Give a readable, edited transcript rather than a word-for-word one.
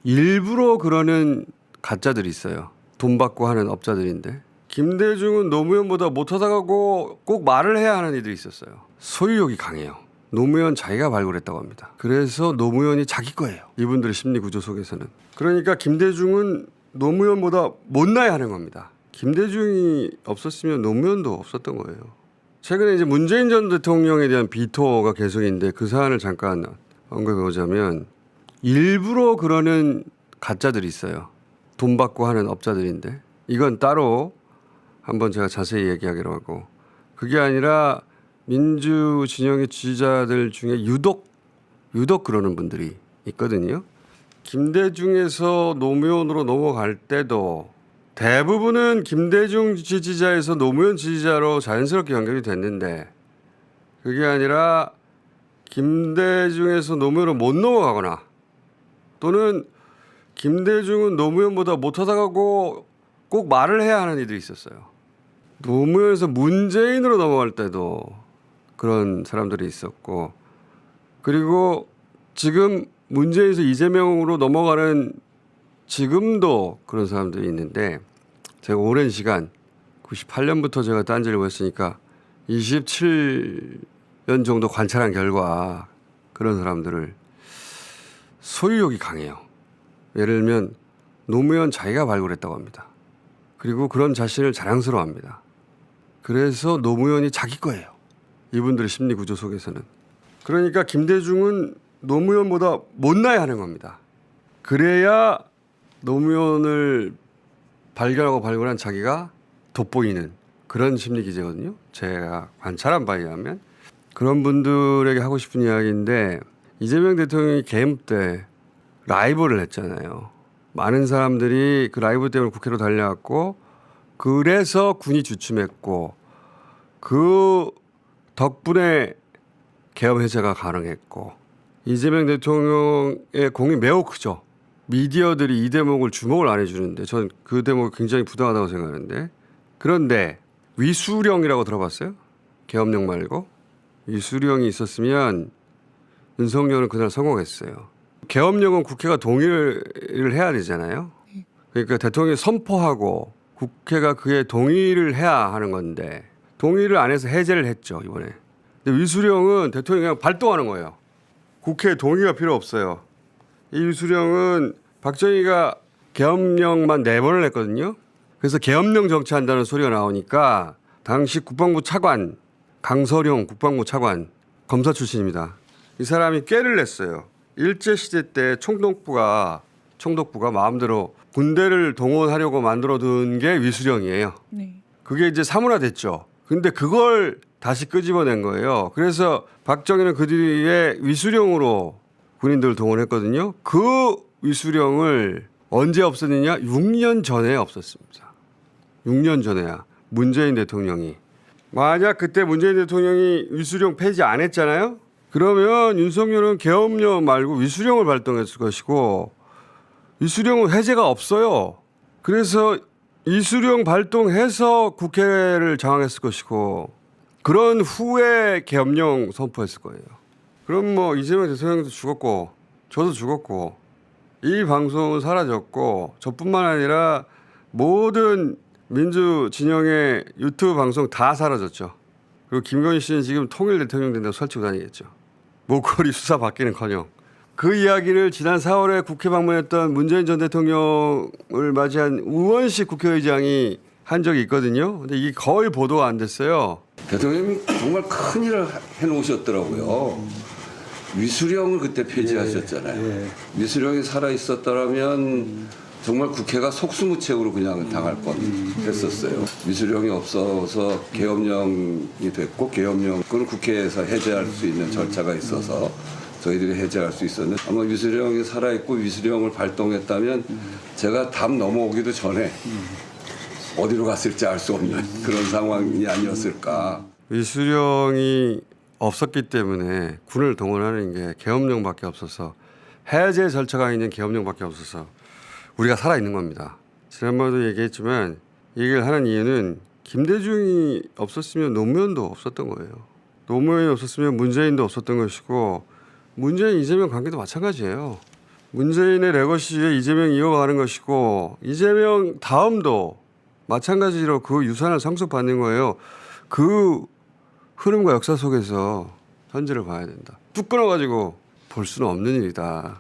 일부러 그러는 가짜들이 있어요. 돈 받고 하는 업자들인데 김대중은 노무현보다 못하다고 꼭 말을 해야 하는 이들이 있었어요. 소유욕이 강해요. 노무현 자기가 발굴했다고 합니다. 그래서 노무현이 자기 거예요. 이분들의 심리 구조 속에서는. 그러니까 김대중은 노무현보다 못나야 하는 겁니다. 김대중이 없었으면 노무현도 없었던 거예요. 최근에 이제 문재인 전 대통령에 대한 비토가 계속인데 그 사안을 잠깐 언급해 보자면 일부러 그러는 가짜들이 있어요. 돈 받고 하는 업자들인데 이건 따로 한번 제가 자세히 얘기하기로 하고 그게 아니라 민주 진영의 지지자들 중에 유독 그러는 분들이 있거든요. 김대중에서 노무현으로 넘어갈 때도 대부분은 김대중 지지자에서 노무현 지지자로 자연스럽게 연결이 됐는데 그게 아니라 김대중에서 노무현으로 못 넘어가거나 또는 김대중은 노무현보다 못하다고 꼭 말을 해야 하는 이들이 있었어요. 노무현에서 문재인으로 넘어갈 때도 그런 사람들이 있었고 그리고 지금 문재인에서 이재명으로 넘어가는 지금도 그런 사람들이 있는데 제가 오랜 시간 98년부터 제가 딴지를 했으니까 27년 정도 관찰한 결과 그런 사람들을 소유욕이 강해요. 예를 들면 노무현 자기가 발굴했다고 합니다. 그리고 그런 자신을 자랑스러워합니다. 그래서 노무현이 자기 거예요. 이분들의 심리 구조 속에서는. 그러니까 김대중은 노무현보다 못나야 하는 겁니다. 그래야 노무현을 발견하고 발굴한 자기가 돋보이는 그런 심리 기제거든요. 제가 관찰한 바에 의하면. 그런 분들에게 하고 싶은 이야기인데 이재명 대통령이 개임 때 라이브를 했잖아요. 많은 사람들이 그 라이브 때문에 국회로 달려왔고 그래서 군이 주춤했고 그 덕분에 계엄 해제가 가능했고 이재명 대통령의 공이 매우 크죠. 미디어들이 이 대목을 주목을 안 해주는데 저는 그 대목이 굉장히 부당하다고 생각하는데 그런데 위수령이라고 들어봤어요? 계엄령 말고 위수령이 있었으면 윤석열은 그날 성공했어요. 계엄령은 국회가 동의를 해야 되잖아요. 그러니까 대통령이 선포하고 국회가 그에 동의를 해야 하는 건데 동의를 안 해서 해제를 했죠 이번에. 근데 위수령은 대통령이 그냥 발동하는 거예요. 국회에 동의가 필요 없어요. 이 위수령은 박정희가 계엄령만 4번을 했거든요. 그래서 계엄령 정치한다는 소리가 나오니까 당시 국방부 차관 강서룡 국방부 차관 검사 출신입니다. 이 사람이 꾀를 냈어요. 일제시대 때 총독부가 마음대로 군대를 동원하려고 만들어둔 게 위수령이에요. 네. 그게 이제 사문화됐죠. 근데 그걸 다시 끄집어낸 거예요. 그래서 박정희는 그 뒤에 위수령으로 군인들을 동원했거든요. 그 위수령을 언제 없었느냐? 6년 전에 없었습니다. 6년 전에야 문재인 대통령이. 만약 그때 문재인 대통령이 위수령 폐지 안 했잖아요. 그러면 윤석열은 계엄령 말고 위수령을 발동했을 것이고 위수령은 해제가 없어요. 그래서 위수령 발동해서 국회를 장악했을 것이고 그런 후에 계엄령 선포했을 거예요. 그럼 뭐 이재명 대통령도 죽었고 저도 죽었고 이 방송은 사라졌고 저뿐만 아니라 모든 민주 진영의 유튜브 방송 다 사라졌죠. 그리고 김건희 씨는 지금 통일 대통령 된다고 설치고 다니겠죠. 목걸이 수사 받기는커녕. 그 이야기를 지난 4월에 국회 방문했던 문재인 전 대통령을 맞이한 우원식 국회의장이 한 적이 있거든요. 근데 이게 거의 보도가 안 됐어요. 대통령이 정말 큰 일을 해놓으셨더라고요. 위수령을 그때 폐지하셨잖아요. 위수령이 살아있었더라면 정말 국회가 속수무책으로 그냥 당할 뻔했었어요. 위수령이 없어서 계엄령이 됐고 계엄령 그건 국회에서 해제할 수 있는 절차가 있어서 저희들이 해제할 수 있었는데 아마 위수령이 살아있고 위수령을 발동했다면 제가 담 넘어오기도 전에 어디로 갔을지 알 수 없는 그런 상황이 아니었을까. 위수령이 없었기 때문에 군을 동원하는 게 계엄령밖에 없어서 해제 절차가 있는 계엄령밖에 없어서 우리가 살아있는 겁니다. 지난번에도 얘기했지만 이 얘기를 하는 이유는 김대중이 없었으면 노무현도 없었던 거예요. 노무현이 없었으면 문재인도 없었던 것이고 문재인 이재명 관계도 마찬가지예요. 문재인의 레거시에 이재명이 이어가는 것이고 이재명 다음도 마찬가지로 그 유산을 상속받는 거예요. 그 흐름과 역사 속에서 현재를 봐야 된다. 뚝 끊어가지고 볼 수는 없는 일이다.